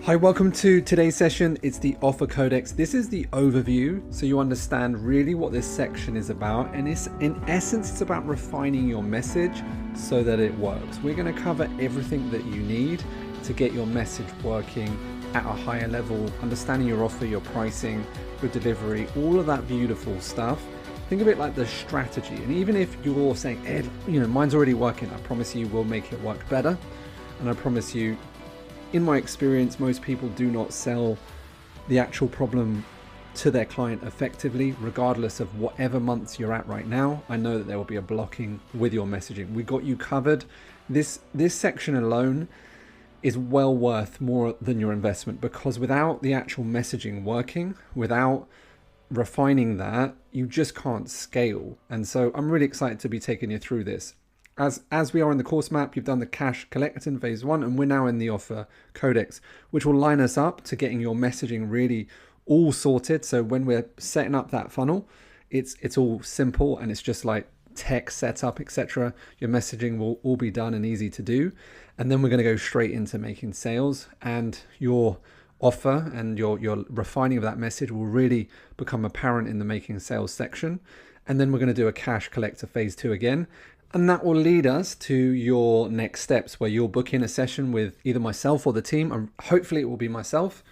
Hi, welcome to today's session. It's the Offer Codex. This is the overview, so you understand really what this section is about. And in essence, it's about refining your message so that it works. We're going to cover everything that you need to get your message working at a higher level, understanding your offer, your pricing, your delivery, all of that beautiful stuff. Think of it like the strategy. And even if you're saying, Ed, mine's already working, I promise you we'll make it work better. And I promise you, in my experience, most people do not sell the actual problem to their client effectively, regardless of whatever months you're at right now. I know that there will be a blocking with your messaging. We got you covered. This section alone is well worth more than your investment, because without the actual messaging working, without refining that, you just can't scale. And so I'm really excited to be taking you through this. As we are in the course map, you've done the cash collecting phase 1, and we're now in the offer codex, which will line us up to getting your messaging really all sorted. So when we're setting up that funnel, it's all simple and it's just like tech setup, etc. Your messaging will all be done and easy to do. And then we're going to go straight into making sales, and your offer and your refining of that message will really become apparent in the making sales section. And then we're going to do a cash collector phase 2 again. And that will lead us to your next steps, where you'll book in a session with either myself or the team. And hopefully it will be myself.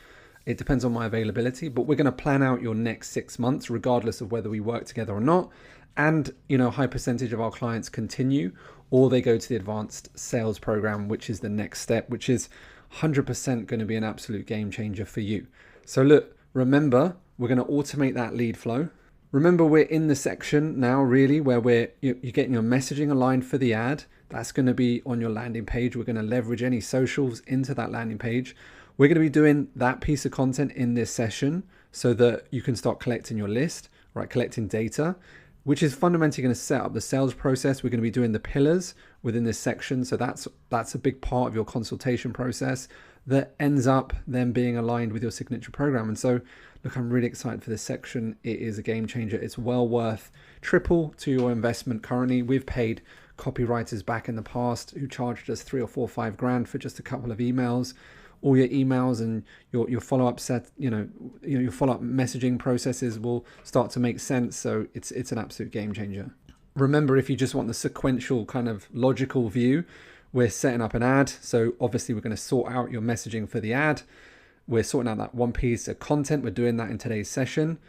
It depends on my availability, but we're going to plan out your next 6 months, regardless of whether we work together or not. And, a high percentage of our clients continue, or they go to the advanced sales program, which is the next step, which is 100% going to be an absolute game changer for you. So look, remember, we're going to automate that lead flow. Remember, we're in the section now really where you're getting your messaging aligned for the ad. That's going to be on your landing page. We're going to leverage any socials into that landing page. We're going to be doing that piece of content in this session so that you can start collecting your list, right? Collecting data, which is fundamentally going to set up the sales process. We're going to be doing the pillars within this section. So that's a big part of your consultation process that ends up then being aligned with your signature program. And so look, I'm really excited for this section. It is a game changer. It's well worth triple to your investment currently. We've paid copywriters back in the past who charged us 3 or 4, 5 grand for just a couple of emails. All your emails and your follow-up set, your follow-up messaging processes will start to make sense. So it's an absolute game changer. Remember, if you just want the sequential kind of logical view, we're setting up an ad. So obviously we're going to sort out your messaging for the ad. We're sorting out that one piece of content. We're doing that in today's section,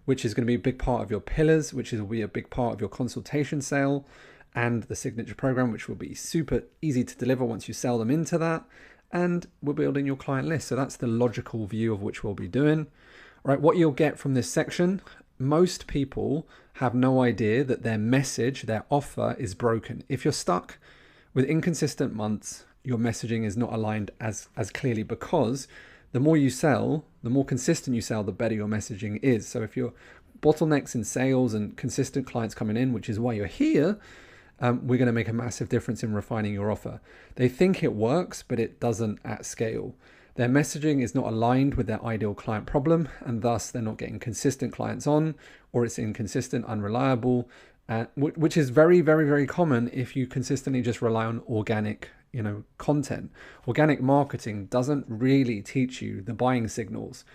which is going to be a big part of your pillars, which will be a big part of your consultation sale and the signature program, which will be super easy to deliver once you sell them into that. And we're building your client list. So that's the logical view of which we'll be doing. All right, what you'll get from this section, most people have no idea that their message, their offer is broken. If you're stuck with inconsistent months, your messaging is not aligned as clearly, because the more you sell, the more consistent you sell, the better your messaging is. So if you're bottlenecks in sales and consistent clients coming in, which is why you're here, we're going to make a massive difference in refining your offer. They think it works, but it doesn't at scale. Their messaging is not aligned with their ideal client problem, and thus they're not getting consistent clients on, or it's inconsistent, unreliable, which is very, very, very common if you consistently just rely on organic content. Organic marketing doesn't really teach you the buying signals.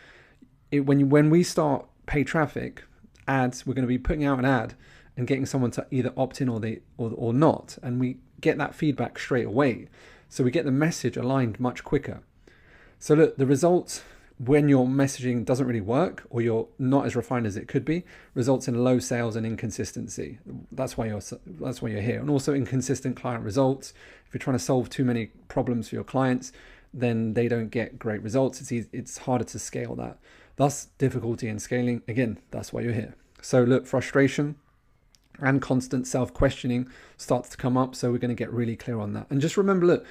When we start paid traffic ads, we're going to be putting out an ad and getting someone to either opt in or not, and we get that feedback straight away. So we get the message aligned much quicker. So look, the results when your messaging doesn't really work, or you're not as refined as it could be, results in low sales and inconsistency. That's why you're here. And also inconsistent client results. If you're trying to solve too many problems for your clients, then they don't get great results. It's harder to scale that. Thus, difficulty in scaling. Again, that's why you're here. So look, frustration and constant self-questioning starts to come up. So we're going to get really clear on that. And just remember, look,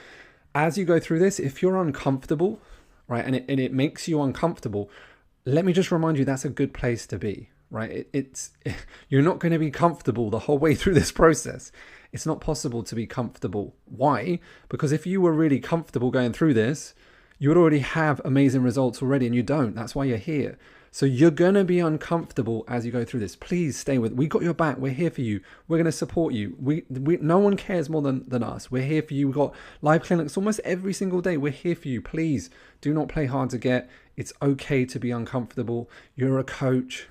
as you go through this, if you're uncomfortable, right, and it makes you uncomfortable, let me just remind you that's a good place to be, right? You're not going to be comfortable the whole way through this process. It's not possible to be comfortable. Why? Because if you were really comfortable going through this, you would already have amazing results already, and you don't. That's why you're here. So you're going to be uncomfortable as you go through this. Please stay with, we got your back. We're here for you. We're going to support you. No one cares more than us. We're here for you. We've got live clinics almost every single day. We're here for you. Please do not play hard to get. It's okay to be uncomfortable. You're a coach,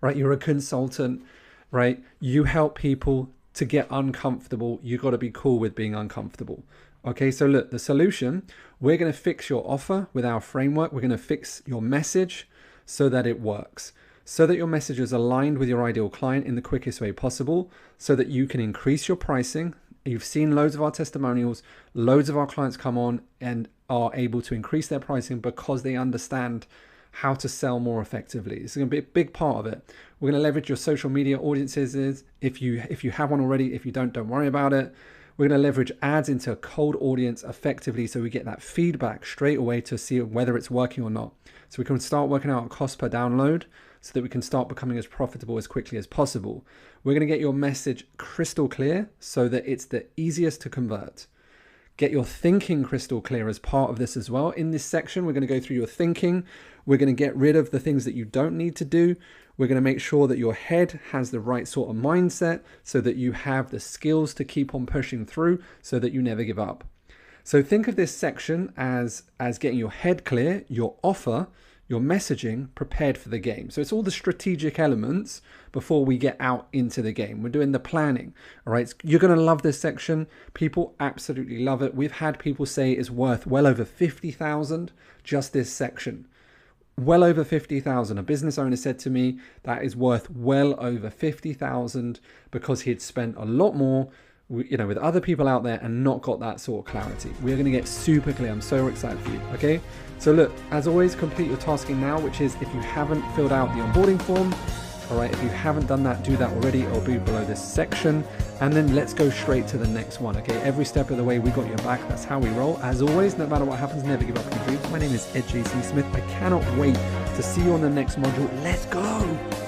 right? You're a consultant, right? You help people to get uncomfortable. You got to be cool with being uncomfortable. Okay, so look, the solution, we're going to fix your offer with our framework. We're going to fix your message so that it works, so that your message is aligned with your ideal client in the quickest way possible, so that you can increase your pricing. You've seen loads of our testimonials, loads of our clients come on and are able to increase their pricing because they understand how to sell more effectively. It's going to be a big part of it. We're going to leverage your social media audiences. If you have one already, if you don't worry about it. We're going to leverage ads into a cold audience effectively so we get that feedback straight away to see whether it's working or not. So we can start working out cost per download so that we can start becoming as profitable as quickly as possible. We're going to get your message crystal clear so that it's the easiest to convert. Get your thinking crystal clear as part of this as well. In this section, we're going to go through your thinking. We're going to get rid of the things that you don't need to do. We're going to make sure that your head has the right sort of mindset so that you have the skills to keep on pushing through so that you never give up. So think of this section as getting your head clear, your offer, your messaging prepared for the game. So it's all the strategic elements before we get out into the game. We're doing the planning. All right. You're going to love this section. People absolutely love it. We've had people say it's worth well over 50,000 just this section. Well over 50,000. A business owner said to me that is worth well over 50,000 because he had spent a lot more, with other people out there and not got that sort of clarity. We're going to get super clear. I'm so excited for you. Okay. So look, as always, complete your tasking now, which is if you haven't filled out the onboarding form. All right. If you haven't done that, do that already. It'll be below this section. And then let's go straight to the next one. Okay. Every step of the way, we got your back. That's how we roll. As always, no matter what happens, never give up on your dreams. My name is Ed JC Smith. I cannot wait to see you on the next module. Let's go.